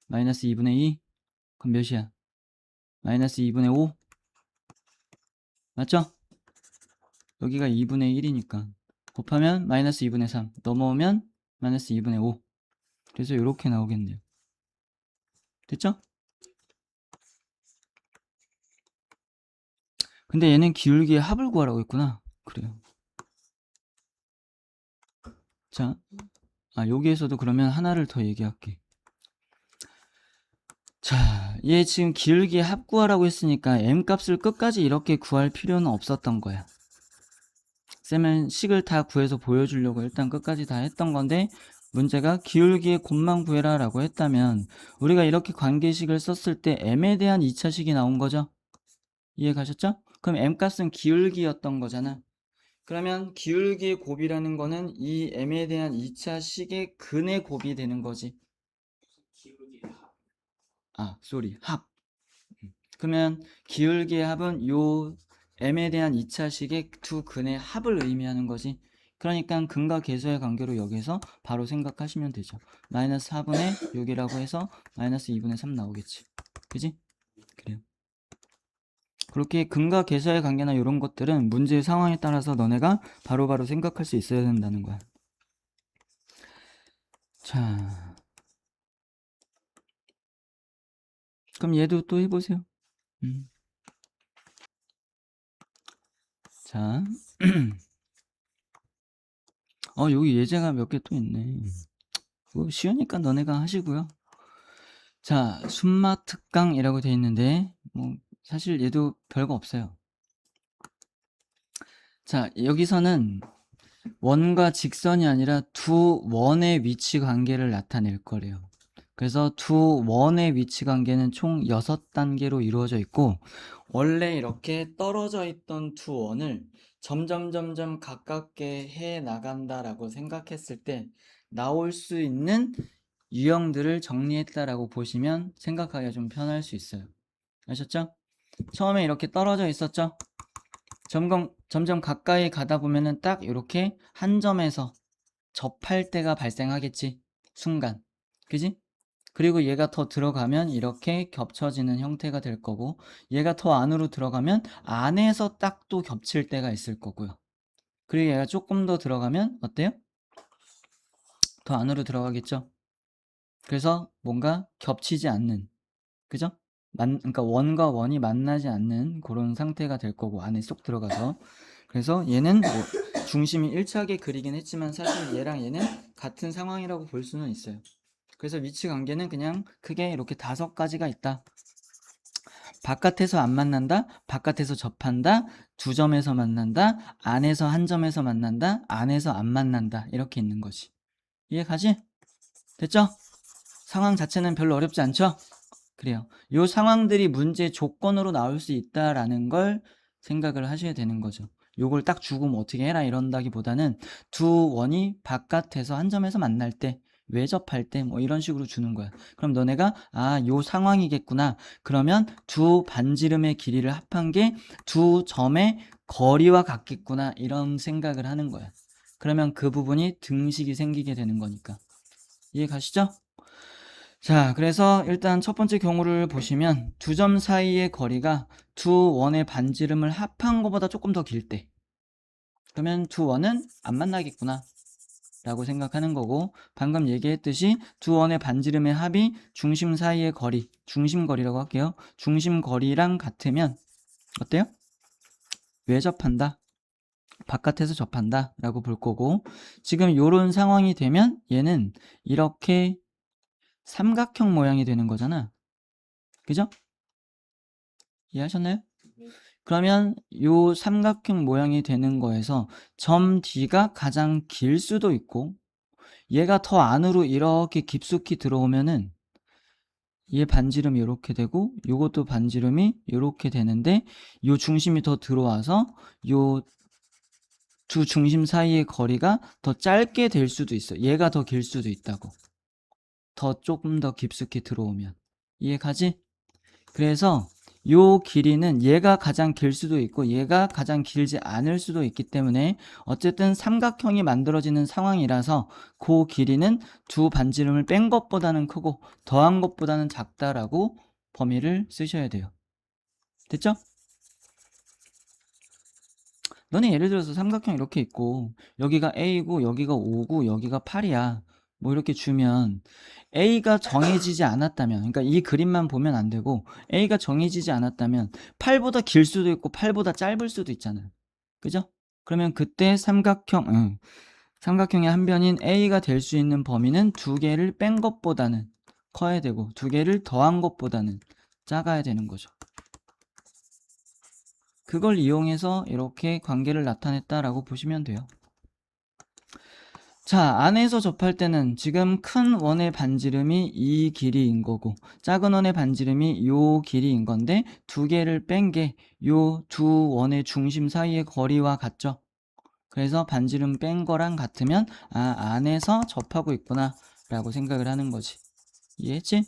마이너스 2분의 2 그럼 몇이야? 마이너스 2분의 5 맞죠? 여기가 2분의 1이니까 곱하면 마이너스 2분의 3 넘어오면 마이너스 2분의 5 그래서 이렇게 나오겠네요. 됐죠? 근데 얘는 기울기의 합을 구하라고 했구나. 그래요. 자, 여기에서도 그러면 하나를 더 얘기할게. 자, 얘 지금 기울기 합 구하라고 했으니까 m값을 끝까지 이렇게 구할 필요는 없었던 거야. 쌤은 식을 다 구해서 보여주려고 일단 끝까지 다 했던 건데, 문제가 기울기의 곱만 구해라 라고 했다면 우리가 이렇게 관계식을 썼을 때 m에 대한 2차식이 나온 거죠. 이해 가셨죠? 그럼 m값은 기울기였던 거잖아. 그러면 기울기의 곱이라는 거는 이 m에 대한 2차식의 근의 곱이 되는 거지. 합. 그러면 기울기의 합은 요 m에 대한 2차식의 두 근의 합을 의미하는 거지. 그러니까 근과 계수의 관계로 여기서 바로 생각하시면 되죠. 마이너스 4분의 6이라고 해서 마이너스 2분의 3 나오겠지. 그지? 그래요. 그렇게 근과 계수의 관계나 이런 것들은 문제의 상황에 따라서 너네가 바로바로 생각할 수 있어야 된다는 거야. 자, 그럼 얘도 또 해보세요. 자, 여기 예제가 몇 개 또 있네. 이거 쉬우니까 너네가 하시고요. 자, 순마 특강이라고 되어 있는데 뭐 사실 얘도 별거 없어요. 자, 여기서는 원과 직선이 아니라 두 원의 위치 관계를 나타낼 거래요. 그래서 두 원의 위치 관계는 총 6단계로 이루어져 있고, 원래 이렇게 떨어져 있던 두 원을 점점 가깝게 해 나간다라고 생각했을 때 나올 수 있는 유형들을 정리했다라고 보시면 생각하기가 좀 편할 수 있어요. 아셨죠? 처음에 이렇게 떨어져 있었죠? 점점 가까이 가다 보면은 딱 이렇게 한 점에서 접할 때가 발생하겠지. 순간. 그지? 그리고 얘가 더 들어가면 이렇게 겹쳐지는 형태가 될 거고, 얘가 더 안으로 들어가면 안에서 딱 또 겹칠 때가 있을 거고요. 그리고 얘가 조금 더 들어가면 어때요? 더 안으로 들어가겠죠? 그래서 뭔가 겹치지 않는, 그죠? 그러니까 원과 원이 만나지 않는 그런 상태가 될 거고, 안에 쏙 들어가서. 그래서 얘는 뭐 중심이 일치하게 그리긴 했지만 사실 얘랑 얘는 같은 상황이라고 볼 수는 있어요. 그래서 위치 관계는 그냥 크게 이렇게 5가지가 있다. 바깥에서 안 만난다, 바깥에서 접한다, 두 점에서 만난다, 안에서 한 점에서 만난다, 안에서 안 만난다, 이렇게 있는 거지. 이해 가지? 됐죠? 상황 자체는 별로 어렵지 않죠? 그래요. 요 상황들이 문제 조건으로 나올 수 있다라는 걸 생각을 하셔야 되는 거죠. 요걸 딱 주고 뭐 어떻게 해라 이런다기보다는 두 원이 바깥에서 한 점에서 만날 때, 외접할 때 뭐 이런 식으로 주는 거야. 그럼 너네가 요 상황이겠구나. 그러면 두 반지름의 길이를 합한 게 두 점의 거리와 같겠구나. 이런 생각을 하는 거야. 그러면 그 부분이 등식이 생기게 되는 거니까. 이해 가시죠? 자, 그래서 일단 첫 번째 경우를 보시면 두 점 사이의 거리가 두 원의 반지름을 합한 것보다 조금 더 길 때, 그러면 두 원은 안 만나겠구나 라고 생각하는 거고, 방금 얘기했듯이 두 원의 반지름의 합이 중심 사이의 거리, 중심거리라고 할게요. 중심거리랑 같으면 어때요? 왜 접한다? 바깥에서 접한다 라고 볼 거고, 지금 요런 상황이 되면 얘는 이렇게 삼각형 모양이 되는 거잖아. 그죠? 이해하셨나요? 그러면 요 삼각형 모양이 되는 거에서 점 D가 가장 길 수도 있고, 얘가 더 안으로 이렇게 깊숙이 들어오면은 얘 반지름이 이렇게 되고 요것도 반지름이 이렇게 되는데, 요 중심이 더 들어와서 요 두 중심 사이의 거리가 더 짧게 될 수도 있어. 얘가 더 길 수도 있다고. 더 조금 더 깊숙이 들어오면. 이해 가지? 그래서 요 길이는 얘가 가장 길 수도 있고 얘가 가장 길지 않을 수도 있기 때문에 어쨌든 삼각형이 만들어지는 상황이라서 그 길이는 두 반지름을 뺀 것보다는 크고 더한 것보다는 작다라고 범위를 쓰셔야 돼요. 됐죠? 너네 예를 들어서 삼각형 이렇게 있고 여기가 A고 여기가 5고 여기가 8이야. 뭐 이렇게 주면 A가 정해지지 않았다면, 그러니까 이 그림만 보면 안 되고 A가 정해지지 않았다면 8보다 길 수도 있고 8보다 짧을 수도 있잖아요. 그죠? 그러면 그때 삼각형의 한 변인 A가 될 수 있는 범위는 두 개를 뺀 것보다는 커야 되고 두 개를 더한 것보다는 작아야 되는 거죠. 그걸 이용해서 이렇게 관계를 나타냈다라고 보시면 돼요. 자, 안에서 접할 때는 지금 큰 원의 반지름이 이 길이인 거고 작은 원의 반지름이 요 길이인 건데 두 개를 뺀 게 요 두 원의 중심 사이의 거리와 같죠. 그래서 반지름 뺀 거랑 같으면 안에서 접하고 있구나 라고 생각을 하는 거지. 이해했지?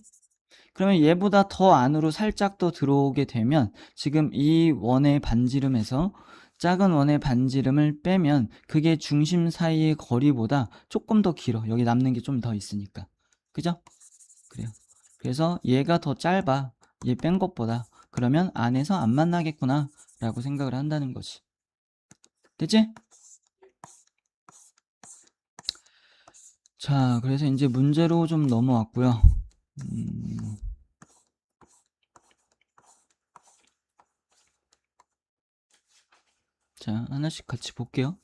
그러면 얘보다 더 안으로 살짝 더 들어오게 되면 지금 이 원의 반지름에서 작은 원의 반지름을 빼면 그게 중심 사이의 거리보다 조금 더 길어. 여기 남는 게 좀 더 있으니까. 그죠? 그래요. 그래서 얘가 더 짧아. 얘 뺀 것보다. 그러면 안에서 안 만나겠구나 라고 생각을 한다는 거지. 됐지? 자, 그래서 이제 문제로 좀 넘어왔고요. 자, 하나씩 같이 볼게요.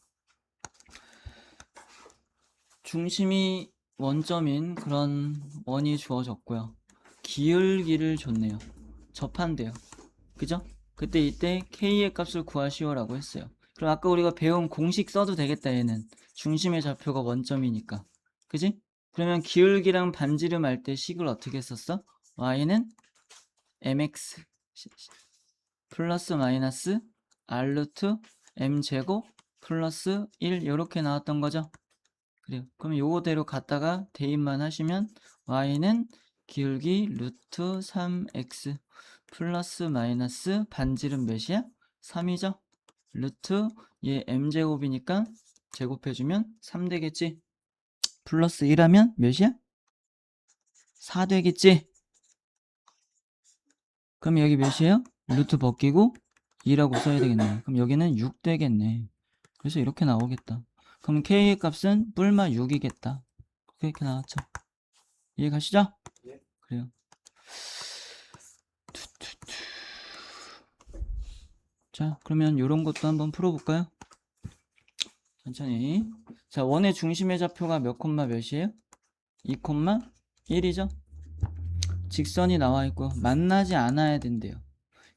중심이 원점인 그런 원이 주어졌고요. 기울기를 줬네요. 접한대요. 그죠? 그때 이때 K의 값을 구하시오라고 했어요. 그럼 아까 우리가 배운 공식 써도 되겠다. 얘는 중심의 좌표가 원점이니까. 그지? 그러면 기울기랑 반지름 할 때 식을 어떻게 썼어? Y는 mx 플러스 마이너스 r 루트 m제곱 플러스 1 이렇게 나왔던 거죠. 그래요. 그럼 요거대로 갖다가 대입만 하시면 y는 기울기 루트 3x 플러스 마이너스 반지름 몇이야? 3이죠? 루트 얘 m제곱이니까 제곱해주면 3 되겠지? 플러스 1하면 몇이야? 4 되겠지? 그럼 여기 몇이에요? 루트 벗기고 2라고 써야 되겠네. 그럼 여기는 6 되겠네. 그래서 이렇게 나오겠다. 그럼 k의 값은 뿔마 6이겠다. 그렇게 나왔죠. 이해 가시죠? 그래요. 자, 그러면 이런 것도 한번 풀어볼까요? 천천히. 자, 원의 중심의 좌표가 몇 콤마 몇이에요? 2 콤마 1이죠? 직선이 나와 있고 만나지 않아야 된대요.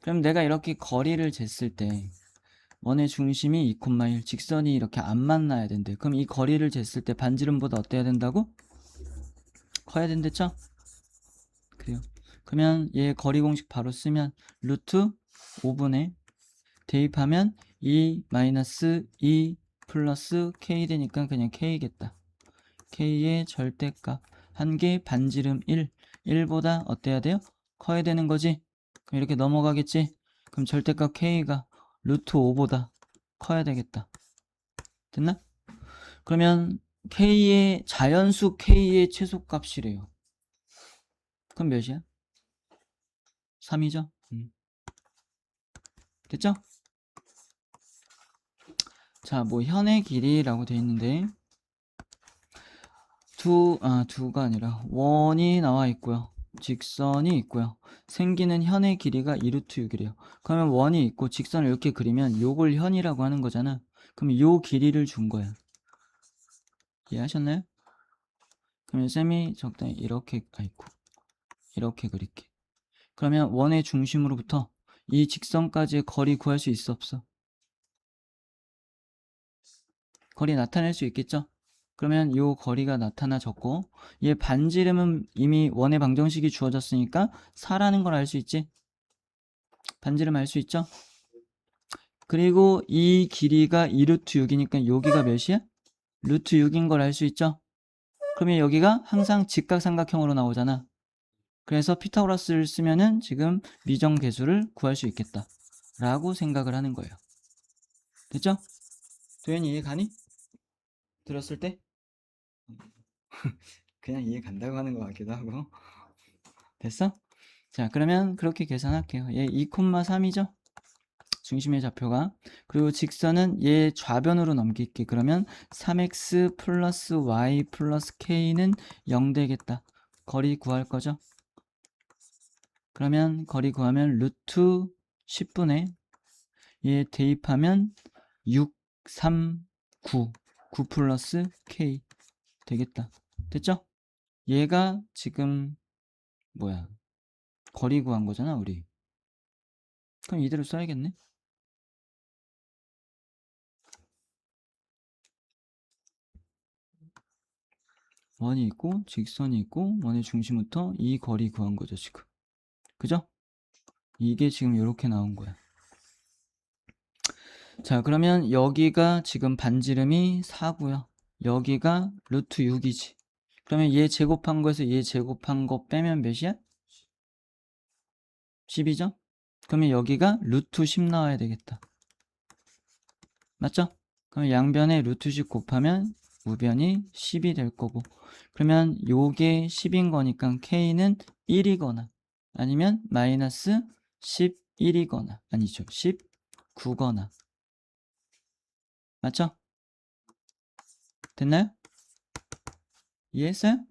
그럼 내가 이렇게 거리를 쟀을 때 원의 중심이 2 콤마 1, 직선이 이렇게 안 만나야 된대. 그럼 이 거리를 쟀을 때 반지름보다 어때야 된다고? 커야 된댔죠? 그래요. 그러면 얘 거리 공식 바로 쓰면 루트 5분의 대입하면 2 마이너스 2 플러스 k 되니까 그냥 k겠다. k의 절대값 한 개 반지름 1 1보다 어때야 돼요? 커야 되는 거지. 그럼 이렇게 넘어가겠지. 그럼 절대값 k가 루트 5보다 커야 되겠다. 됐나? 그러면 k의 자연수 k의 최소값이래요. 그럼 몇이야? 3이죠? 됐죠? 자, 뭐 현의 길이라고 되어 있는데 두가 아니라 원이 나와 있고요. 직선이 있고요. 생기는 현의 길이가 2루트 6이래요. 그러면 원이 있고 직선을 이렇게 그리면 요걸 현이라고 하는 거잖아. 그럼 요 길이를 준 거야. 이해하셨나요? 그러면 쌤이 적당히 이렇게 이렇게 그릴게. 그러면 원의 중심으로부터 이 직선까지의 거리 구할 수 있어 없어? 거리 나타낼 수 있겠죠? 그러면 요 거리가 나타나졌고 얘 반지름은 이미 원의 방정식이 주어졌으니까 4라는 걸 알 수 있지? 반지름 알 수 있죠? 그리고 이 길이가 2루트 6이니까 여기가 몇이야? 루트 6인 걸 알 수 있죠? 그러면 여기가 항상 직각삼각형으로 나오잖아. 그래서 피타고라스를 쓰면은 지금 미정계수를 구할 수 있겠다 라고 생각을 하는 거예요. 됐죠? 도현이 이해 가니? 들었을 때? 그냥 이해 간다고 하는 것 같기도 하고. 됐어? 자, 그러면 그렇게 계산할게요. 얘 2,3이죠? 중심의 좌표가. 그리고 직선은 얘 좌변으로 넘길게. 그러면 3x 플러스 y 플러스 k는 0 되겠다. 거리 구할 거죠? 그러면 거리 구하면 루트 10분의 얘 대입하면 6, 3, 9 9 플러스 k 되겠다. 됐죠? 얘가 지금 뭐야? 거리 구한 거잖아, 우리. 그럼 이대로 써야겠네? 원이 있고 직선이 있고 원의 중심부터 이 거리 구한 거죠, 지금. 그죠? 이게 지금 이렇게 나온 거야. 자, 그러면 여기가 지금 반지름이 4고요. 여기가 루트 6이지. 그러면 얘 제곱한 거에서 얘 제곱한 거 빼면 몇이야? 10이죠? 그러면 여기가 루트 10 나와야 되겠다. 맞죠? 그럼 양변에 루트 10 곱하면 우변이 10이 될 거고, 그러면 요게 10인 거니까 K는 1이거나 아니면 마이너스 11이거나 아니죠, 19거나. 맞죠? 됐나요? 이해했어요?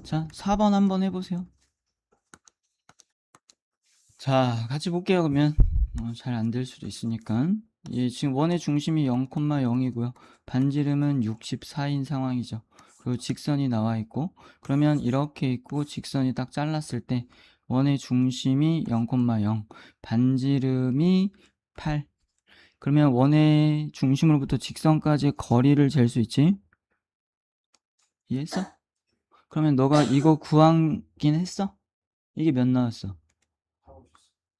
자, 4번 한번 해보세요. 자, 같이 볼게요. 그러면 잘 안 될 수도 있으니까. 예, 지금 원의 중심이 0,0이고요. 반지름은 64인 상황이죠. 그리고 직선이 나와 있고, 그러면 이렇게 있고 직선이 딱 잘랐을 때 원의 중심이 0,0, 반지름이 8. 그러면 원의 중심으로부터 직선까지의 거리를 잴 수 있지? 이해했어? 그러면 너가 이거 구하긴 했어? 이게 몇 나왔어?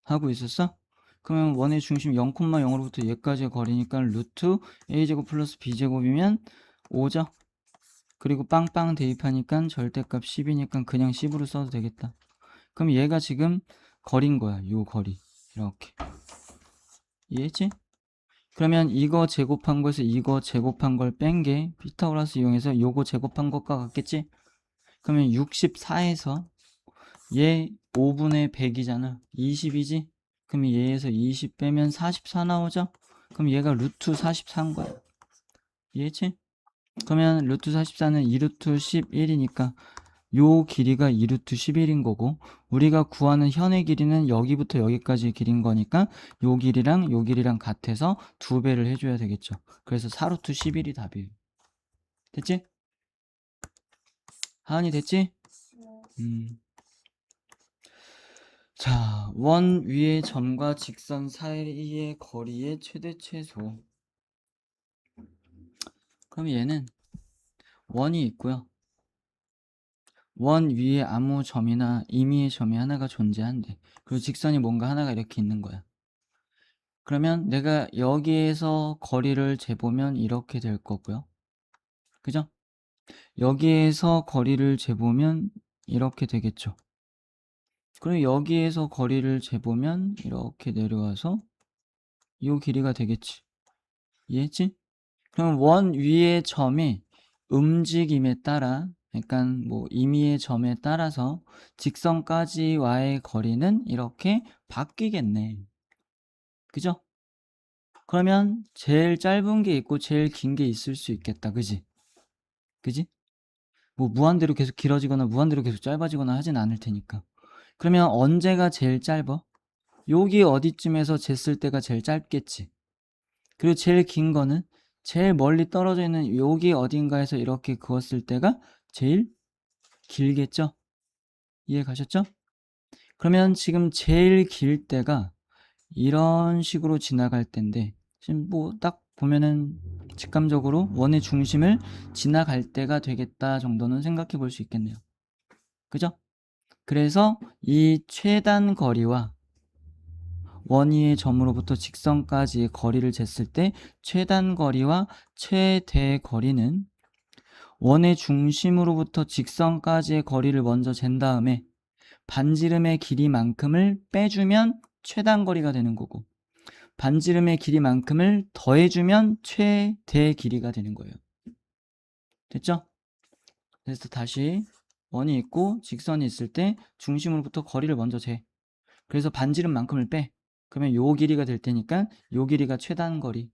하고 있었어? 그러면 원의 중심 0,0으로부터 얘까지의 거리니까 루트 a제곱 플러스 b제곱이면 5죠? 그리고 빵빵 대입하니까 절대값 10이니까 그냥 10으로 써도 되겠다. 그럼 얘가 지금 거리인 거야. 요 거리. 이렇게. 이해했지? 그러면 이거 제곱한 거에서 이거 제곱한 걸 뺀 게 피타고라스 이용해서 요거 제곱한 것과 같겠지? 그러면 64에서 얘 5분의 100이잖아. 20이지? 그럼 얘에서 20 빼면 44 나오죠? 그럼 얘가 루트 44인 거야. 이해했지? 그러면 루트 44는 2루트 11이니까 요 길이가 2루트 11인 거고, 우리가 구하는 현의 길이는 여기부터 여기까지의 길인 거니까 요 길이랑 같아서 2배를 해줘야 되겠죠. 그래서 4루트 11이 답이에요. 됐지? 하은이 됐지? 자, 원 위의 점과 직선 사이의 거리의 최대 최소. 그럼 얘는 원이 있고요. 원 위에 아무 점이나 임의의 점이 하나가 존재한대. 그리고 직선이 뭔가 하나가 이렇게 있는 거야. 그러면 내가 여기에서 거리를 재보면 이렇게 될 거고요. 그죠? 여기에서 거리를 재보면 이렇게 되겠죠. 그럼 여기에서 거리를 재보면 이렇게 내려와서 이 길이가 되겠지. 이해했지? 그럼 원 위의 점이 움직임에 따라, 그러니까 뭐 임의의 점에 따라서 직선까지와의 거리는 이렇게 바뀌겠네. 그죠? 그러면 제일 짧은 게 있고 제일 긴 게 있을 수 있겠다. 그지? 그지? 뭐 무한대로 계속 길어지거나 무한대로 계속 짧아지거나 하진 않을 테니까. 그러면 언제가 제일 짧아? 여기 어디쯤에서 쟀을 때가 제일 짧겠지. 그리고 제일 긴 거는 제일 멀리 떨어져 있는 여기 어딘가에서 이렇게 그었을 때가 제일 길겠죠? 이해 가셨죠? 그러면 지금 제일 길 때가 이런 식으로 지나갈 때인데, 지금 뭐 딱 보면은 직감적으로 원의 중심을 지나갈 때가 되겠다 정도는 생각해 볼 수 있겠네요. 그죠? 그래서 이 최단 거리와 원위의 점으로부터 직선까지의 거리를 쟀을 때 최단 거리와 최대 거리는 원의 중심으로부터 직선까지의 거리를 먼저 잰 다음에 반지름의 길이만큼을 빼주면 최단 거리가 되는 거고, 반지름의 길이만큼을 더해주면 최대 길이가 되는 거예요. 됐죠? 그래서 다시 원이 있고 직선이 있을 때 중심으로부터 거리를 먼저 재. 그래서 반지름만큼을 빼. 그러면 요 길이가 될 테니까 요 길이가 최단 거리.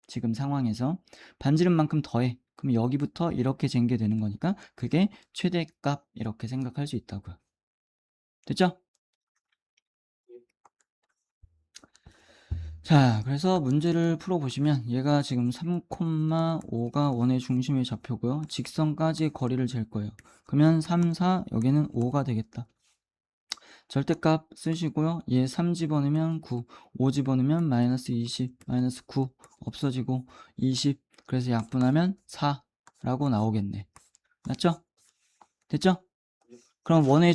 지금 상황에서 반지름만큼 더해. 그럼 여기부터 이렇게 잰 게 되는 거니까 그게 최대값 이렇게 생각할 수 있다고요. 됐죠? 자, 그래서 문제를 풀어보시면 얘가 지금 3,5가 원의 중심의 좌표고요. 직선까지 거리를 잴 거예요. 그러면 3, 4, 여기는 5가 되겠다. 절대값 쓰시고요. 얘 3 집어넣으면 9, 5 집어넣으면 마이너스 20, 마이너스 9 없어지고 20, 그래서 약분하면 4라고 나오겠네. 맞죠? 됐죠? 그럼 원의